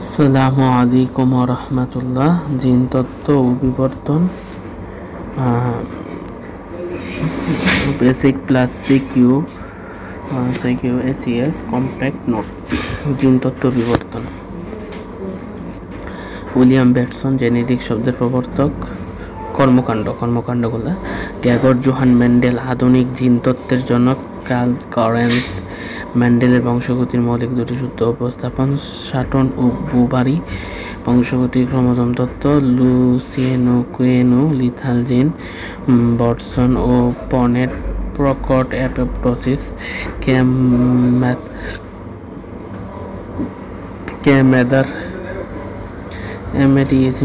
আসসালামু আলাইকুম ওয়া রাহমাতুল্লাহ। জিন তত্ত্ব ও বিবর্তন, basic plus CQ CQ ACS compact note. জিন তত্ত্ব বিবর্তন। উইলিয়াম ব্যাটসন জেনেটিক শব্দের প্রবর্তক। কর্মকাণ্ডগুলো: গ্রেগর জোহান মেন্ডেল আধুনিক জিন তত্ত্বের জনক। কার্ল লরেন্জ মেন্ডেলের বংশগতির মৌলিক দুটি সূত্র উপস্থাপন। সাটন ও বুবারি বংশগতির ক্রোমোজোম তত্ত্ব। লুসিয়েনো কুয়েনো লিথাল জিন। বটসন ও পনেট প্রকট অ্যাপোপ্টোসিস।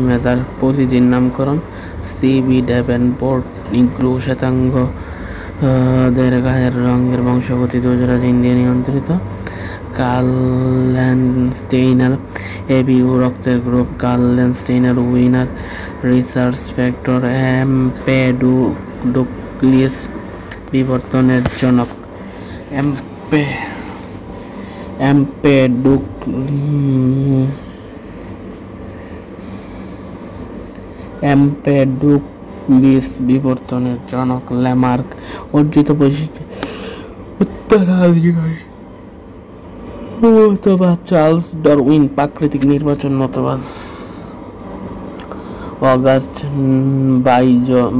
মেদার পলিজিন নামকরণ। সি.বি. ডেভেনপোর্ট নিগ্রো শ্বেতাঙ্গ দের গায়ের রঙের বংশগতি দুজোড়া জিন দিয়ে নিয়ন্ত্রিত। কার্ল ল্যান্ডস্টেইনার এবিউ রক্তের group. Karl Landsteiner Wiener research factor. Empedocles বিবর্তনের জনক। এম্পেডোক্লিস বিবর্তনের জনক। ল্যামার্ক অর্জিত বৈশিষ্ট্য উত্তরাধিকারী মতবাদ। চার্লস ডারউইন প্রাকৃতিক নির্বাচন মতবাদ। অগাস্ট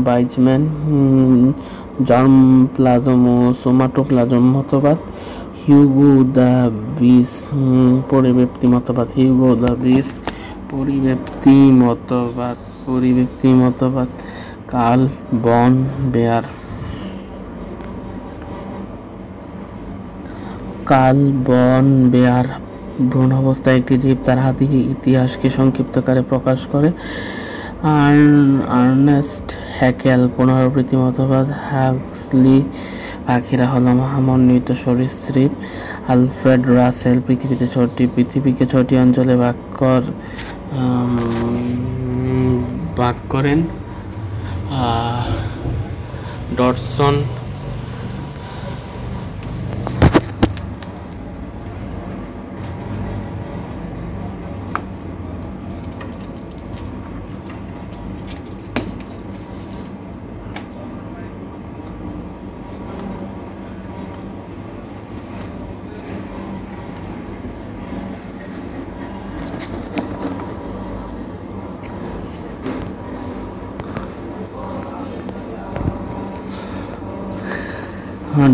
বাইজম্যান জার্মপ্লাজম ও সোমাটোপ্লাজম মতবাদ। হিউগো দাভিস পরিব্যক্তি মতবাদ। কার্ল বন বেয়ার ভ্রূণ অবস্থায় একটি জীব তার ইতিহাসকে সংক্ষিপ্তকারে প্রকাশ করে। আর্নেস্ট হ্যাকেল পুনরাবৃত্তি মতবাদ। হাক্সলি পাখিরা হলো মহামন্বিত সরীসৃপ। আলফ্রেড রাসেল পৃথিবীকে ছয়টি অঞ্চলে ভাগ করেন।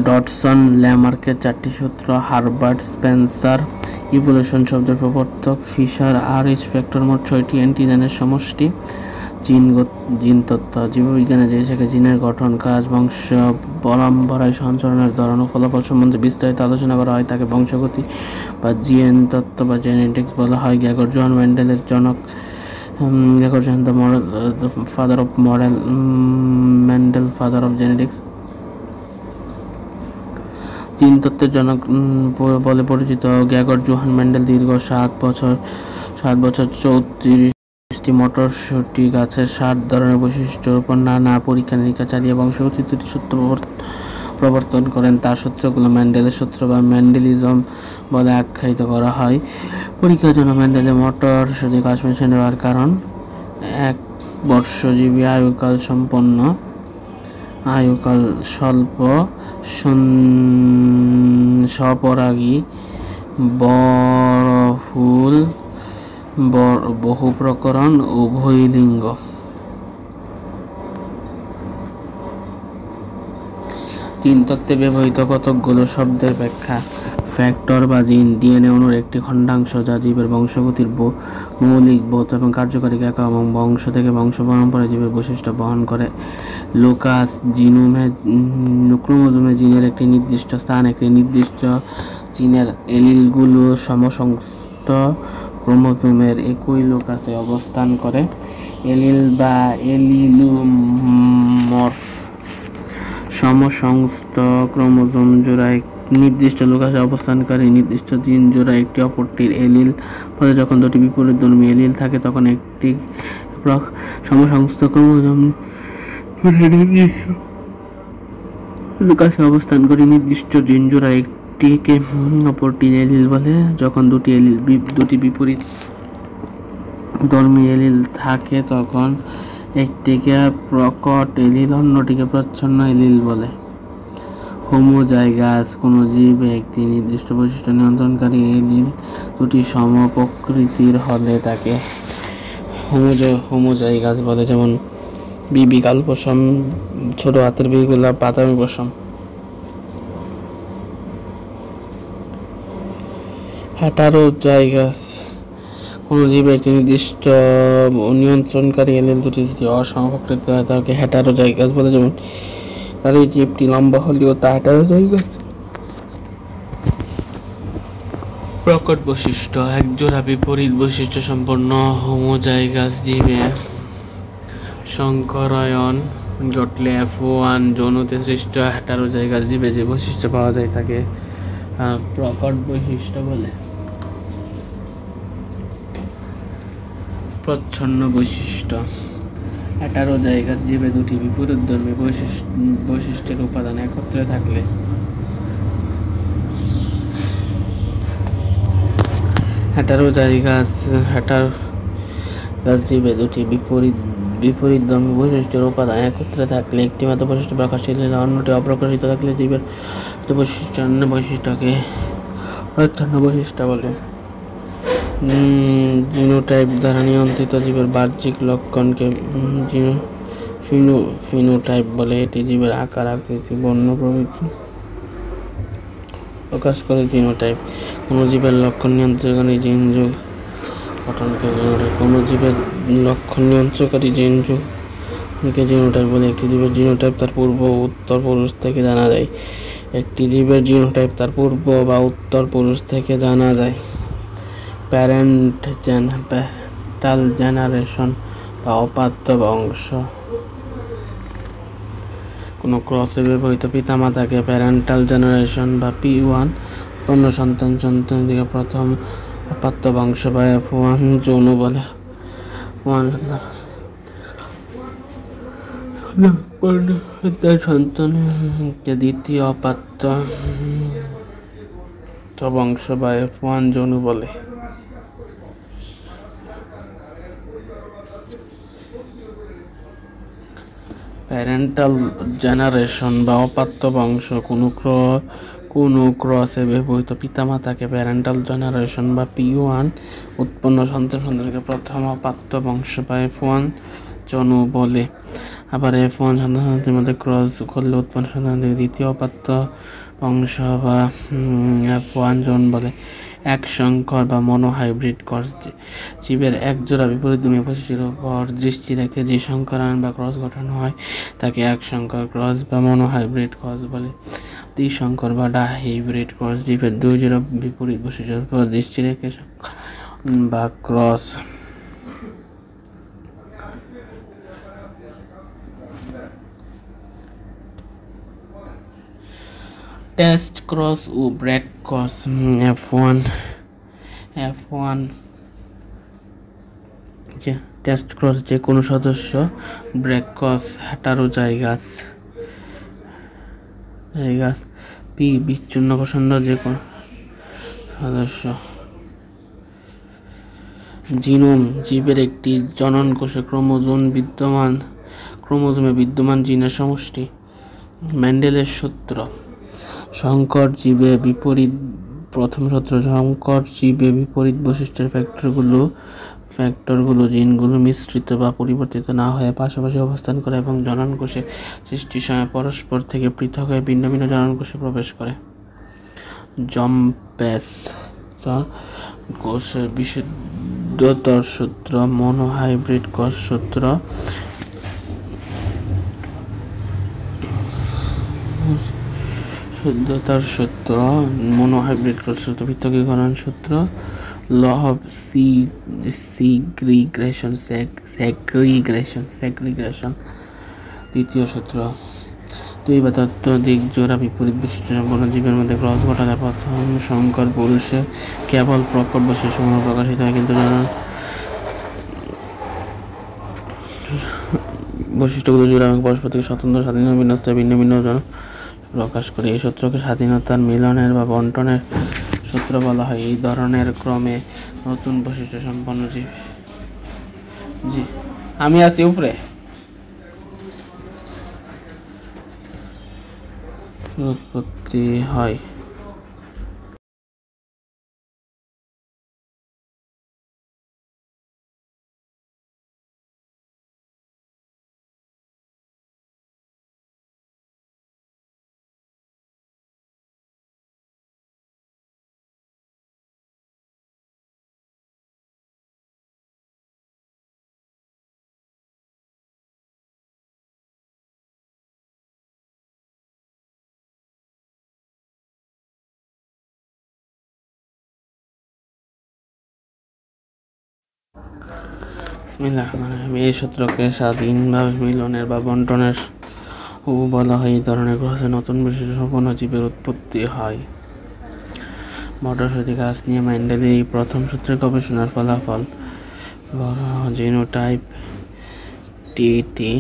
ডটসন ল্যামার্কের চারটি সূত্র। হারবার্ট স্পেন্সার ইভোলিউশন শব্দের প্রবর্তক। ফিশার আর.এইচ ফ্যাক্টর মোট 6টি অ্যান্টিজেনের সমষ্টি। জিন তত্ত্ব জীববিজ্ঞানে যে শাখায় জিনের গঠন, কাজ, বংশ পরম্পরায় সঞ্চালনের ধরন ও ফলাফল সম্বন্ধে বিস্তারিত আলোচনা করা হয় তাকে বংশগতি বা জিন তত্ত্ব বা জেনেটিক্স বলা হয়। গ্রেগর জোহান মেন্ডেলের জনক। Gregor Johann father of Mendel father of genetics. Gene তত্ত্বের জনক বলে পরিচিত গ্রেগর জোহান মেন্ডেল দীর্ঘ 7 বছর 34টি মটরশুঁটি গাছের 7 ধরনের বৈশিষ্ট্যের উপর নানা পরীক্ষা নিরীক্ষা চালিয়ে বংশগতির 2টি সূত্র প্রবর্তন করেন। তার সূত্রগুলো মেন্ডেলের সূত্র বা মেন্ডেলিজম বলে আখ্যায়িত করা হয়। পরীক্ষার জন্য মেন্ডেলের মটরশুঁটি গাছ বেছে নেওয়ার কারণ: 1 বর্ষজীবী, আয়ুকাল স্বল্প, স্বপরাগী, বড় ফুল, বহু প্রকরণ, উভয় লিঙ্গ। জিন তত্ত্বে ব্যবহৃত কতকগুলো শব্দের ব্যাখ্যা: ফ্যাক্টর বা জিন ডিএনএ অণুর একটি খণ্ডাংশ যা জীবের বংশগতির মৌলিক ভৌত এবং কার্যকারী একক এবং বংশ থেকে বংশ পরম্পরায় জীবের বৈশিষ্ট্য বহন করে। লোকাস ক্রোমোজোমে জিনের একটি নির্দিষ্ট স্থান। একটি নির্দিষ্ট জিনের এলিলগুলো সমসংস্থ ক্রোমোজোমের একই লোকাসে অবস্থান করে। এলিল বা এলিলোমর্ফ সমসংস্থ ক্রোমোজোম জোড়া নির্দিষ্ট লোকাসে অবস্থানকারী নির্দিষ্ট জিন জোড়া একটি অপরটির এলিল। ফলে যখন দুটি বিপরীতধর্মী এলিল থাকে তখন একটি সমসংস্থ ক্রোমোজোম লোকাসে অবস্থানকারী নির্দিষ্ট জিন জোড়া একটিকে অপরটির এলিল বলে। যখন দুটি বিপরীত ধর্মী এলিল থাকে তখন একটিকে প্রকট এলিল অন্যটিকে প্রচ্ছন্ন এলিল বলে। হোমোজাইগাস কোনো জীবে একটি নির্দিষ্ট বৈশিষ্ট্য নিয়ন্ত্রণকারী এলিল দুটি সমপ্রকৃতির হলে তাকে হোমোজাইগাস বলে, যেমন বিবি কাল পশম, ছোট হাতের বিগুলা, বাদামি পশম। হেটারোজাইগাস কোনো জীবে একটি নির্দিষ্ট নিয়ন্ত্রণকারী এলিল দুটি অসমপ্রকৃত হয় তাকে হেটারোজাইগাস বলে, যেমন তার এই জীবটি লম্বা হলেও তা হেটারোজাইগাস। প্রকট বৈশিষ্ট্য একজোড়া বিপরীত বৈশিষ্ট্য সম্পন্ন হোমোজাইগাস জীবে সংকরায়ন ঘটলে F1 যৌনতে সৃষ্ট হেটারোজাইগাস জীবে যে বৈশিষ্ট্য পাওয়া যায় তাকে প্রকট বৈশিষ্ট্য বলে। প্রচ্ছন্ন বৈশিষ্ট্য হেটারোজাইগাস জীবে দুটি বিপরীতধর্মী বৈশিষ্ট্যের উপাদান একত্রে থাকলে হেটারোজাইগাস জীবে দুটি বিপরীতধর্মী বৈশিষ্ট্যের উপাদান একত্রে থাকলে একটি মাত্র বৈশিষ্ট্য প্রকাশশীল হলে অন্যটি অপ্রকাশিত থাকলে জীবের বৈশিষ্ট্য অন্য বৈশিষ্ট্যকে প্রচ্ছন্ন বৈশিষ্ট্য বলে। জিনোটাইপ দ্বারা নিয়ন্ত্রিত জীবের বাহ্যিক লক্ষণকে ফিনোটাইপ বলে। এটি জীবের আকার, আকৃতি, বর্ণ প্রভৃতি প্রকাশ করে। জিনোটাইপ কোনো জীবের লক্ষণ নিয়ন্ত্রণকারী জিনযুগ গঠনকে জিনোটাইপ। কোনো জীবের লক্ষণ নিয়ন্ত্রণকারী জিনযুগকে জিনোটাইপ বলে। একটি জীবের জিনোটাইপ তার পূর্ব ও উত্তর পুরুষ থেকে জানা যায়। একটি জীবের জিনোটাইপ তার পূর্ব বা উত্তর পুরুষ থেকে জানা যায়। প্যারেন্টাল জেনারেশন বা অপাত্য বংশ কোনো ক্রসে ব্যবহৃত পিতামাতাকে প্যারেন্টাল জেনারেশন বা P1 অন্য সন্তানটিকে প্রথম অপাত্য বংশ বা F1 যৌন বলে। সন্তানকে দ্বিতীয় অপাত্য বংশ বা F1 যৌন বলে। প্যারেন্টাল জেনারেশন বা অপাত্য বংশ কোনো ক্রসে ব্যবহৃত পিতামাতাকে প্যারেন্টাল জেনারেশন বা P1 উৎপন্ন সন্তানকে প্রথম অপাত্য বংশ বা F1 যৌন বলে। আবার F1 সন্তানদের মধ্যে ক্রস করলে উৎপন্ন সন্তানকে দ্বিতীয় অপাত্য বংশ বা F1 যৌন বলে। এক সংকর বা মনোহাইব্রিড ক্রস জীবের একজোড়া বিপরীতধর্মী বৈশিষ্ট্যের উপর দৃষ্টি রেখে যে সংকরায়ন বা ক্রস গঠন হয় তাকে এক সংকর ক্রস বা মনোহাইব্রিড ক্রস বলে। দ্বিসংকর বা ডাইহাইব্রিড ক্রস জীবের দুই জোড়া বিপরীত বৈশিষ্ট্যের উপর দৃষ্টি রেখে বা ক্রস। টেস্ট ক্রস ও break cross F1 test cross যে কোনো সদস্য, ব্রেক ক্রস হেটারোজাইগাস P বিচ্ছিন্ন পছন্দ যে কোনো সদস্য। জিনোম জীবের একটি জনন কোষে ক্রোমোজোমে বিদ্যমান জিনের সমষ্টি। মেন্ডেলের সূত্র সংকর জীবে প্রথম সূত্র সংকর জীবে বিপরীত বৈশিষ্ট্যের ফ্যাক্টরগুলো জিনগুলো মিশ্রিত বা পরিবর্তিত না হয়ে পাশাপাশি অবস্থান করে এবং জনন কোষে সৃষ্টির সময় পরস্পর থেকে পৃথক হয়ে ভিন্ন ভিন্ন জনন কোষে প্রবেশ করে। জম্পেস কোষের বিশুদ্ধতার সূত্র মনোহাইব্রিড কোষ সূত্র। শুদ্ধতার সূত্র মনোহাইব্রিড কোষ সূত্র। পৃথকীকরণ সূত্র ল অফ সেগ্রিগেশন। তৃতীয় সূত্র দুই বা ততোধিক জোড়া বিপরীত বৈশিষ্ট্য সম্পন্ন জীবের মধ্যে ক্রস ঘটালে প্রথম সংকর পুরুষে কেবল প্রকট বৈশিষ্ট্যসমূহ প্রকাশিত হয়, কিন্তু বৈশিষ্ট্যগুলো জোড়া এবং পরস্পর থেকে স্বতন্ত্র স্বাধীন বিন্যস্ত ভিন্ন ভিন্ন জন প্রকাশ করে। এই সূত্রকে স্বাধীনতার মিলনের বা বন্টনের সূত্র বলা হয়। এই ধরনের ক্রমে নতুন বৈশিষ্ট্য সম্পন্ন জীব জি, আমি আছি উপরে। উৎপত্তি হয় এই সূত্রকে স্বাধীনভাবে মিলনের বা বন্টনের বলা হয়। এই ধরনের গ্রহে নতুন বিশেষ সম্পন্ন জীবের উৎপত্তি হয়। মটরশুঁটি গাছ নিয়ে মেন্ডেল এই প্রথম সূত্রে গবেষণার ফলাফল জিনোটাইপ টি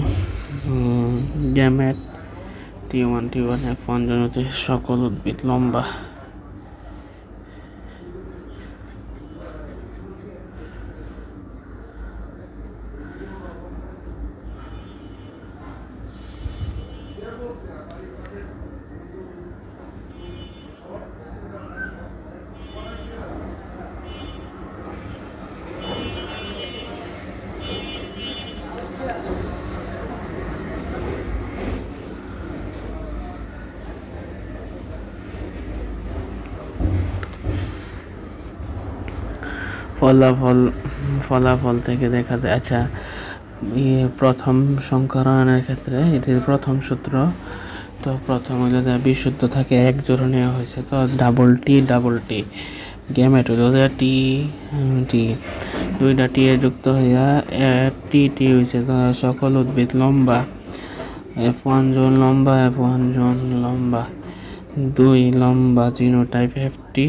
গ্যামেট T1 F1 জনিত সকল উদ্ভিদ লম্বা। ফলাফল থেকে দেখা যায়। আচ্ছা, প্রথম সংকরণের ক্ষেত্রে এটির প্রথম সূত্র তো প্রথম হইলে বিশুদ্ধ থাকে এক জোড়া নেওয়া হয়েছে, তো ডাবল টি গ্যামেট হইল টি টি দুইটা টি এ যুক্ত হইয়া টি হয়েছে। তো সকল উদ্ভিদ লম্বা, F1 জোন লম্বা, F1 জোন লম্বা, 2 লম্বা জিনোটাইপ এফটি।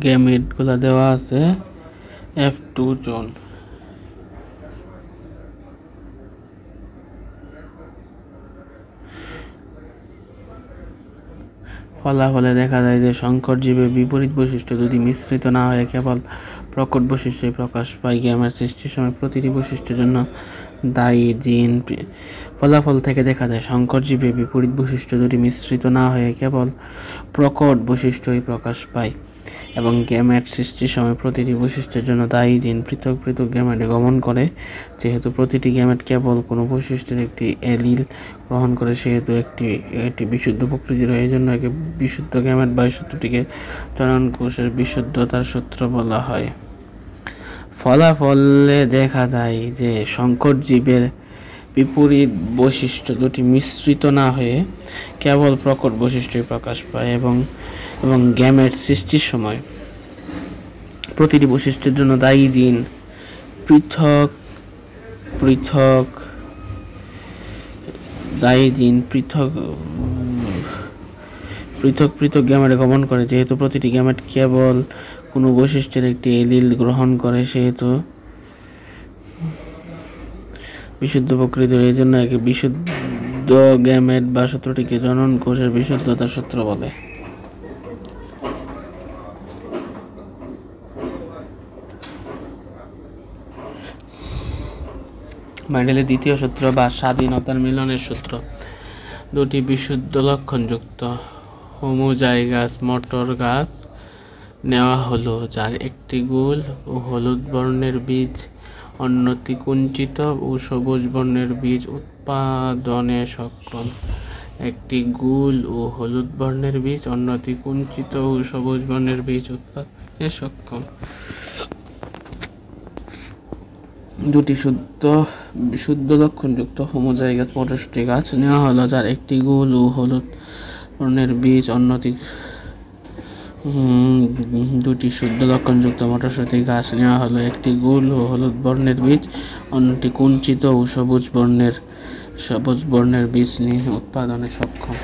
গ্যামেট গুলা দেওয়া আছে F2 জোন। ফলাফলে দেখা যায় যে সংকর জীবে বিপরীত বৈশিষ্ট্য যদি মিশ্রিত না হয়ে কেবল প্রকট বৈশিষ্ট্যই প্রকাশ পায়। গ্যামেট সৃষ্টির সময় প্রতিটি বৈশিষ্ট্যের জন্য দায়ী জিন। ফলাফল থেকে দেখা যায় সংকর জীবে বিপরীত বৈশিষ্ট্য দুটি মিশ্রিত না হয়ে কেবল প্রকট বৈশিষ্ট্যই প্রকাশ পায় এবং গ্যামেট সৃষ্টির সময় প্রতিটি বৈশিষ্ট্যের জন্য দায়ী জিন পৃথক পৃথক গ্যামেটে গমন করে। যেহেতু প্রতিটি গ্যামেট কেবল কোনো বৈশিষ্ট্যের একটি এলিল গ্রহণ করে, সেহেতু এটি বিশুদ্ধ প্রকৃতির। এই জন্য একে বিশুদ্ধ গ্যামেট বা সূত্রটিকে জনন কোষের বিশুদ্ধতার সূত্র বলা হয়। ফলাফলে দেখা যায় যে সংকর জীবের বিপরীত বৈশিষ্ট্য দুটি মিশ্রিত না হয়ে কেবল প্রকট বৈশিষ্ট্যই প্রকাশ পায় এবং গ্যামেট সৃষ্টির সময় প্রতিটি বৈশিষ্ট্যের জন্য দায়ী জিন পৃথক পৃথক গ্যামেটে গমন করে। যেহেতু প্রতিটি গ্যামেট কেবল কোনো বৈশিষ্ট্যের একটি এলিল গ্রহণ করে, সেহেতু বিশুদ্ধ প্রকৃতির। এই জন্য একে বিশুদ্ধ গ্যামেট বা সূত্রটিকে জনন কোষের বিশুদ্ধতার সূত্র বলে। মেন্ডেলের দ্বিতীয় সূত্র বা স্বাধীনতার মিলনের সূত্র। দুটি বিশুদ্ধ লক্ষণযুক্ত হোমোজাইগাস মটর গাছ নেওয়া হলো, যার একটি গোল ও হলুদ বর্ণের বীজ, অন্যটি কুঞ্চিত ও সবুজ বর্ণের বীজ উৎপাদনে সক্ষম। একটি গোল ও হলুদ বর্ণের বীজ, অন্যটি কুঞ্চিত ও সবুজ বর্ণের বীজ উৎপাদনে সক্ষম। দুটি শুদ্ধ লক্ষণযুক্ত হোমোজাইগাস মটরশুঁটি গাছ নেওয়া হলো, যার একটি গোল ও হলুদ বর্ণের বীজ, অন্যটি দুটি শুদ্ধ লক্ষণযুক্ত মটরশুঁটি গাছ নেওয়া হলো, একটি গোল ও হলুদ বর্ণের বীজ, অন্যটি কুঞ্চিত ও সবুজ বর্ণের বীজ নিয়ে উৎপাদনে সক্ষম।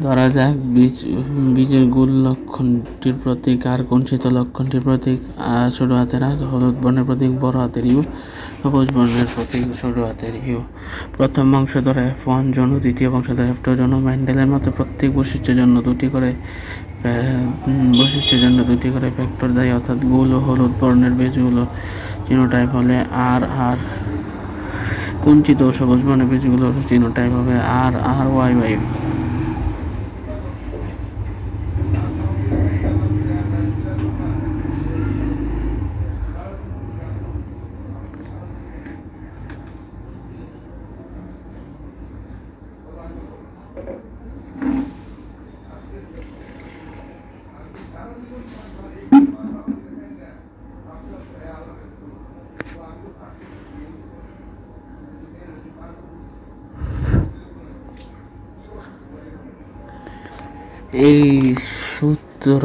ধরা যাক বীজের গোল লক্ষণটির প্রতীক আর, কুঞ্চিত লক্ষণটির প্রতীক ছোট হাতের আর, হলুদ বর্ণের প্রতীক বড় হাতের ইউ, সবুজ বর্ণের প্রতীক ছোট হাতের ইউ। প্রথম বংশধর F1 জন্য, দ্বিতীয় বংশধর F2 জন্য। মেন্ডেলের মতে প্রত্যেক বৈশিষ্ট্যের জন্য দুটি করে ফ্যাক্টর দেয়, অর্থাৎ গোল ও হলুদ বর্ণের বীজগুলো জিনোটাইপ হলে আর আর, কুঞ্চিত ও সবুজ বর্ণের বীজগুলোর জিনোটাইপ হবে আর আর ওয়াই ওয়াই। এই সূত্র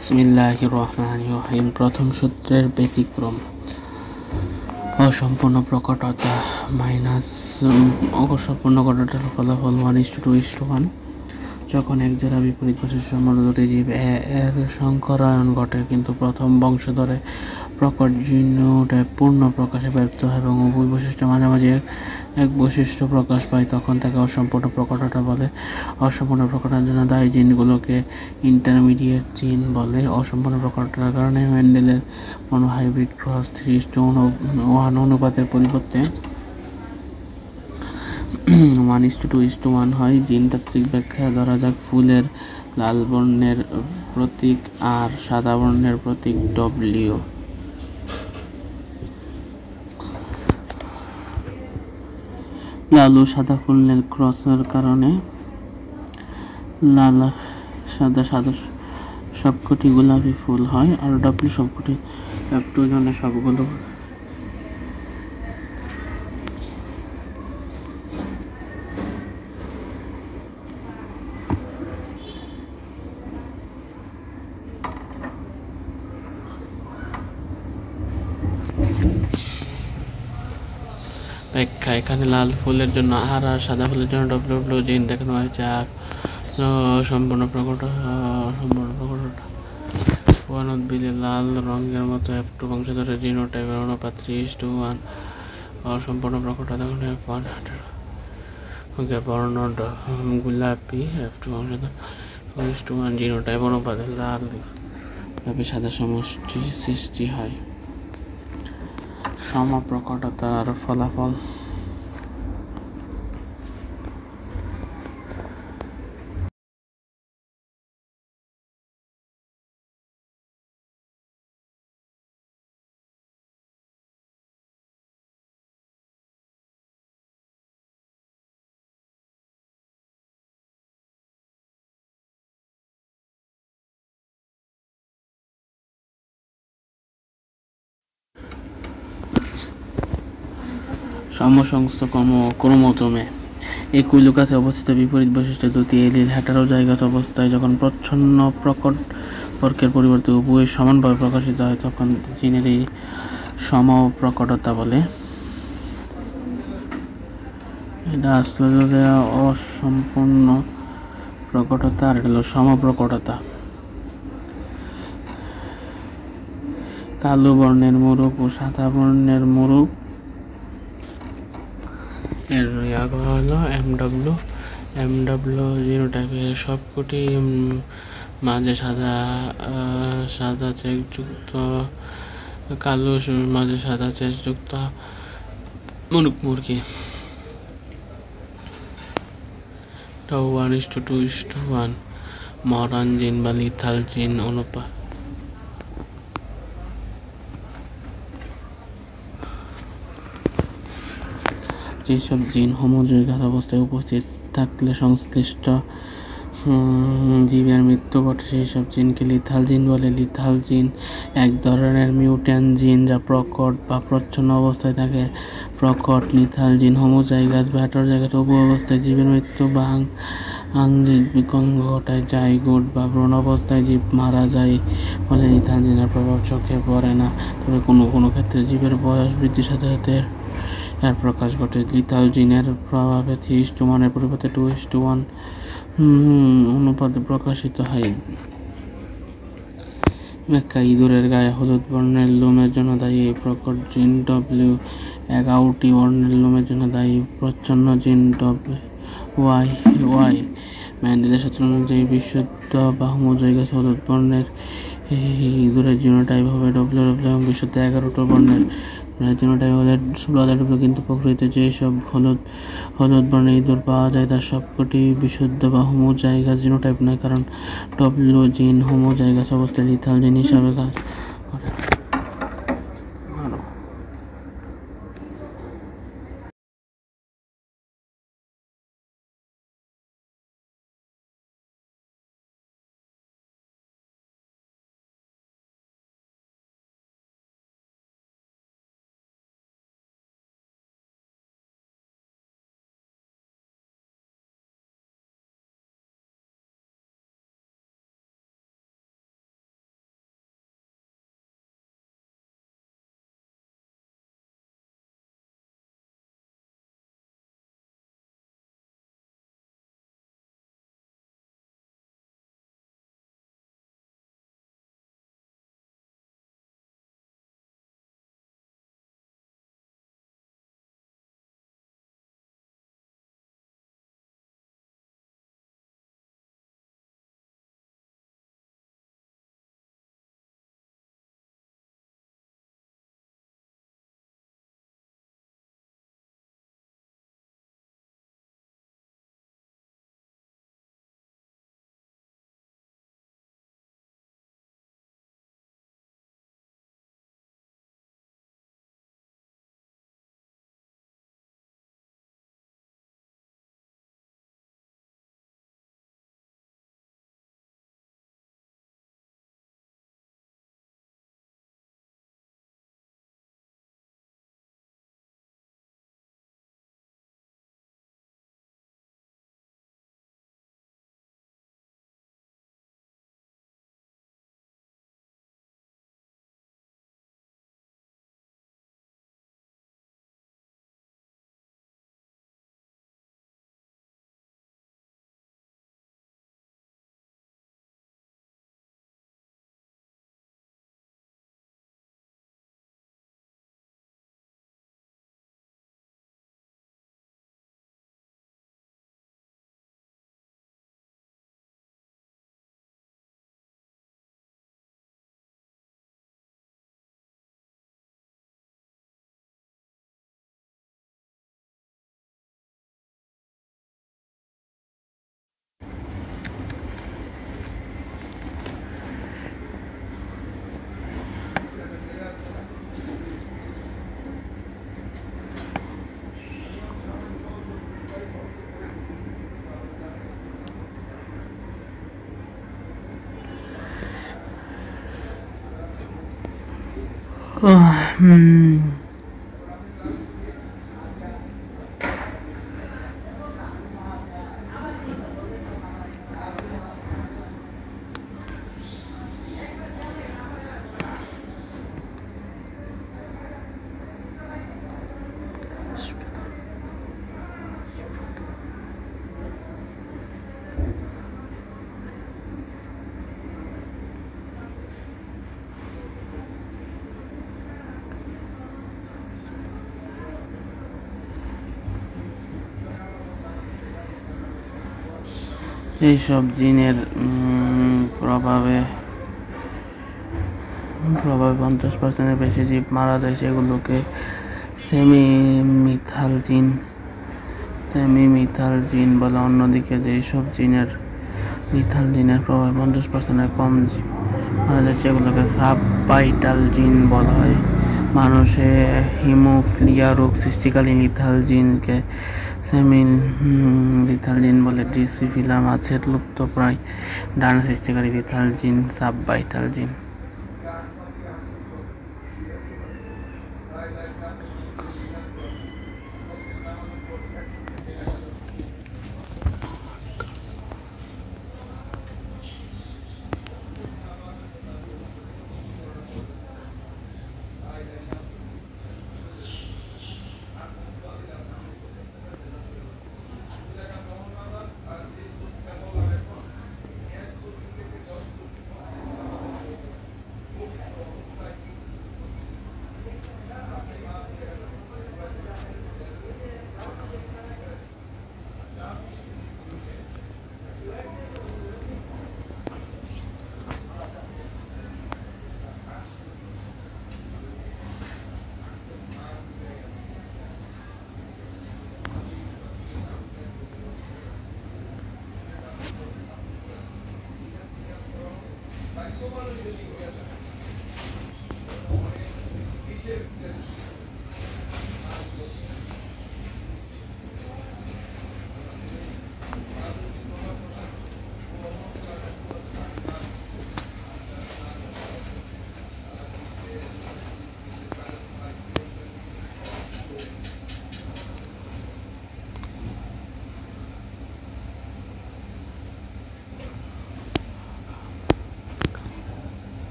বিসমিল্লাহির রহমানির রহিম। প্রথম সূত্রের ব্যতিক্রম। অসম্পূর্ণ প্রকটতা মাইনাস অসম্পূর্ণ প্রকটতার ফলাফল 1:2:1। যখন এক জোড়া বিপরীত বৈশিষ্ট্যসম্পন্ন দুটি জীব এর সংকরায়ন ঘটে কিন্তু প্রথম বংশধরে প্রকট জিনোটাইপ পূর্ণ প্রকাশে ব্যর্থ হয় এবং উভয় বৈশিষ্ট্য মাঝামাঝি এক বৈশিষ্ট্য প্রকাশ পায়, তখন তাকে অসম্পূর্ণ প্রকটতা বলে। অসম্পূর্ণ প্রকটতার জন্য দায়ী জিনগুলোকে ইন্টারমিডিয়েট জিন বলে। অসম্পূর্ণ প্রকটতার কারণে মেন্ডেলের মনোহাইব্রিড ক্রস 3:1 অনুপাতের পরিবর্তে 1:2:1 হয়। জিনতাত্ত্বিক ব্যাখ্যা। ধরা যাক ফুলের লাল বর্ণের প্রতীক আর সাদা বর্ণের প্রতীক ডব্লিউ। লাল ও সাদা ফুলের ক্রসের কারণে লাল সাদা সাদা সবকটি গোলাপি ফুল হয়, আর ডব্লিউ সবকটি ল্যাপটোজনে সবগুলো ব্যাখ্যা। এখানে লাল ফুলের জন্য আর সাদা ফুলের জন্য ডব্লিউ জিন দেখানো হয়েছে। আর সম্পূর্ণ প্রকট উদ্ভিদে লাল রঙের মতো F2 বংশধরের জিনোটাইপের অনুপাত 3:1। অসম্পূর্ণ প্রকটতা দেখানো F1 বর্ণ গোলাপি F2 বংশধর 4:1 জিনোটাইপ অনুপাতে লাল গোলাপি সাদা সমষ্টি সৃষ্টি হয়। সমপ্রকটতার ফলাফল। সমসংস্থ ক্রোমোজোমে একই লোকাসে অবস্থিত বিপরীত বৈশিষ্ট্যের দুটি এলিল হেটারোজাইগাস অবস্থায় যখন প্রচ্ছন্ন প্রকট বর্গের পরিবর্তে উভয় সমানভাবে প্রকাশিত হয়, তখন জিনের এই সমপ্রকটতা বলে। এটা আসলে অসম্পূর্ণ প্রকটতা, আর এটা হলো সমপ্রকটতা। কালো বর্ণের মোরগ ও সাদা বর্ণের মোরগ এর হলো এমডব্লিউ জিনোটাইপের সবকটি মাঝে সাদা চেকযুক্ত, কালো মাঝে সাদা চেকযুক্ত মোরগ মুরগি। 1:2:1 মরান জিন বা লিথাল জিন অনুপাত। যেসব জিন হোমোজাইগাস অবস্থায় উপস্থিত থাকলে সংশ্লিষ্ট জীবের মৃত্যু ঘটে সেই সব জিনকে লিথাল জিন বলে। লিথাল জিন এক ধরনের মিউট্যান্ট জিন যা প্রকট বা প্রচ্ছন্ন অবস্থায় থাকে। প্রকট লিথাল জিন হোমোজাইগাস বা হেটারোজাইগাস উভয় অবস্থায় জীবের মৃত্যু বা আঙ্গিক বিকল্প ঘটায়। জাইগোট বা ভ্রূণ অবস্থায় জীব মারা যায় বলে লিথাল জিনের প্রভাব চোখে পড়ে না, তবে কোনো কোনো ক্ষেত্রে জীবের বয়স বৃদ্ধির সাথে সাথে এর প্রকাশ ঘটে। লিথাল জিনের প্রভাবে 3:1 এর পরিবর্তে 2:1 অনুপাতে প্রকাশিত হয়। ব্যাখ্যা। ইঁদুরের গায়ে হলুদ বর্ণের লোমের জন্য দায়ী প্রকট জিন ডব্লিউ। এগাউটি বর্ণের লোমের জন্য দায়ী প্রচ্ছন্ন জিন ওয়াই। মেন্ডেলের সূত্র অনুযায়ী বিশুদ্ধ বা হোমোজাইগাস হলুদ বর্ণের ইঁদুরের জিনোটাইপ হবে ডব্লিউ এবং বিশুদ্ধ 11 বর্ণের জিনোটাইপ হলে ডব্লিউ। কিন্তু প্রকৃতিতে যেসব হলুদ বর্ণের ইঁদুর পাওয়া যায় তার সবকটি বিশুদ্ধ বা হোমোজাইগাস জিনোটাইপ নয়, কারণ ডব্লিউ জিন হোমোজাইগাস অবস্থায় লিথাল জিন হিসাবে কাজ করে। এইসব জিনের প্রভাবে 50%-এর বেশি জীব মারা যায়, সেগুলোকে সেমি মিথাল জিন বলে। অন্যদিকে যেসব মিথাল জিনের প্রভাবে 50%-এর কম জীব মারা যায়, সেগুলোকে সাবভাইটাল জিন বলা হয়। মানুষে হিমোফিলিয়া রোগ সৃষ্টিকারী মিথাল জিনকে সেমি লিথাল জিন বলে। ড্রসোফিলা মাছের লুপ্তপ্রায় ডানা সৃষ্টিকারী লিথাল জিন সাবভাইটাল জিন।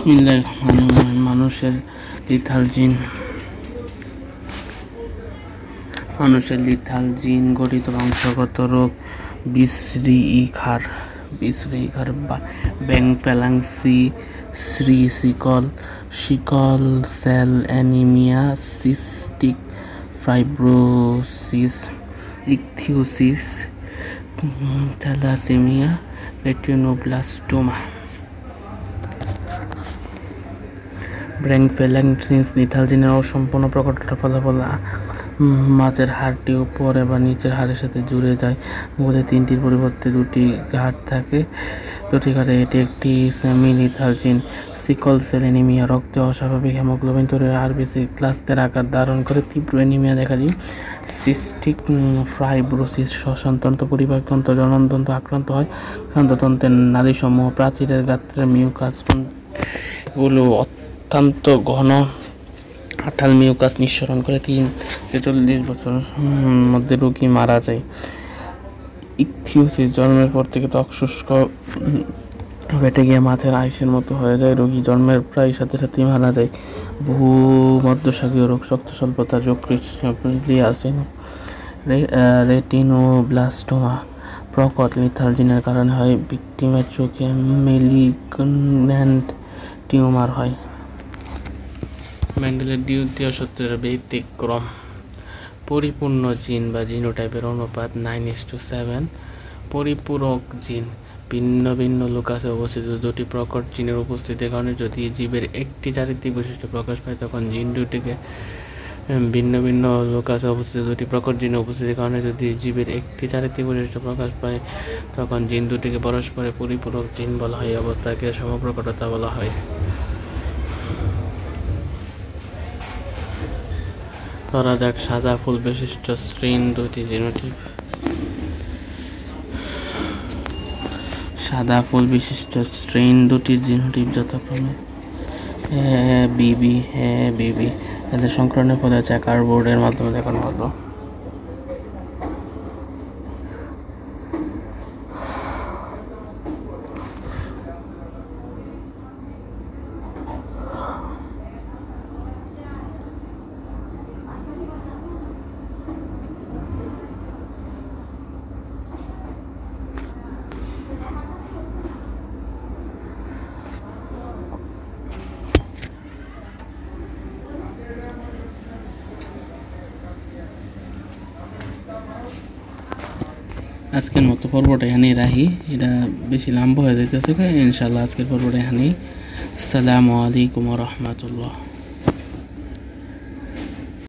বিসমিল্লাহির রহমানির রহিম। মানুষের লিথাল জিন মানুষের লিথাল জিন গঠিত বংশগত রোগ বিশ্রী-ইঘার, ব্যাংপ্যালাংসি, sickle cell anaemia, cystic fibrosis, ichthyosis, thalassaemia, retinoblastoma. ব্যাংপ্যালাংসিস লিথাল জিনের অসম্পূর্ণ প্রকটতার ফলাফল মাঝের হাড়টি উপর বা নিচের হাড়ের সাথে জুড়ে যায়। মূলে 3টির পরিবর্তে 2টি ঘাট থাকে। এটি একটি সেমি লিথাল জিন। সিকল সেল অ্যানিমিয়া রক্তে অস্বাভাবিক হিমোগ্লোবিন তৈরি আরবিসি ক্লাস্টের আকার ধারণ করে তীব্র অ্যানিমিয়া দেখা যায়। সিস্টিক ফাইব্রোসিস শ্বসনতন্ত্র, পরিপাকতন্ত্র, জননতন্ত্র আক্রান্ত হয়। আক্রান্ততন্ত্রের নালীসমূহ প্রাচীরের গাত্রের মিউকাস এগুলো অত্যন্ত ঘন আঠাল মিউকাস নিঃসরণ করে 3-40 বছর মধ্যে রোগী মারা যায়। ইকথিওসিস জন্মের পর থেকে ত্বক শুষ্ক ফেটে গিয়ে মাছের আইসের মতো হয়ে যায়। রোগী জন্মের প্রায় সাথে সাথেই মারা যায়। ভূমধ্যসাগরীয় রোগ শক্ত স্বল্পতা রেটিনোব্লাস্টোমা প্রকট লিথাল জিনের কারণে হয়। ভিকটিমের চোখে মেলিগন্যান্ট টিউমার হয়। মেন্ডেলের দ্বিতীয় সূত্রের ব্যতিক্রম। পরিপূর্ণ জিন বা জিনোটাইপের অনুপাত 9:7। পরিপূরক জিন ভিন্ন ভিন্ন লোকাসে অবস্থিত 2টি প্রকট জিনের উপস্থিতির কারণে যদি জীবের একটি চারিত্রিক বৈশিষ্ট্য প্রকাশ পায়, তখন জিন দুটিকে ভিন্ন ভিন্ন লোকাসে অবস্থিত 2টি প্রকট জিনের উপস্থিতির কারণে যদি জীবের একটি চারিত্রিক বৈশিষ্ট্য প্রকাশ পায়, তখন জিন দুটিকে পরস্পরের পরিপূরক জিন বলা হয়। এই অবস্থাকে সমপ্রকটতা বলা হয়। ধরা যাক সাদা ফুল বিশিষ্ট স্ট্রেইন 2টি জিনোটাইপ। সাদা ফুল বিশিষ্ট স্ট্রেইন 2টির জিনোটাইপ যথাক্রমে বিবি। এদের সংকরণের ফলে চেকার বোর্ডের মাধ্যমে দেখানো হলো। আজকের মতো পর্বটা এখানেই রাখি, এটা বেশি লম্বা হয়ে যাইতেছে। ইনশাআল্লাহ আজকের পর্বটা এখানেই। আসসালামু আলাইকুম ওয়া রাহমাতুল্লাহ।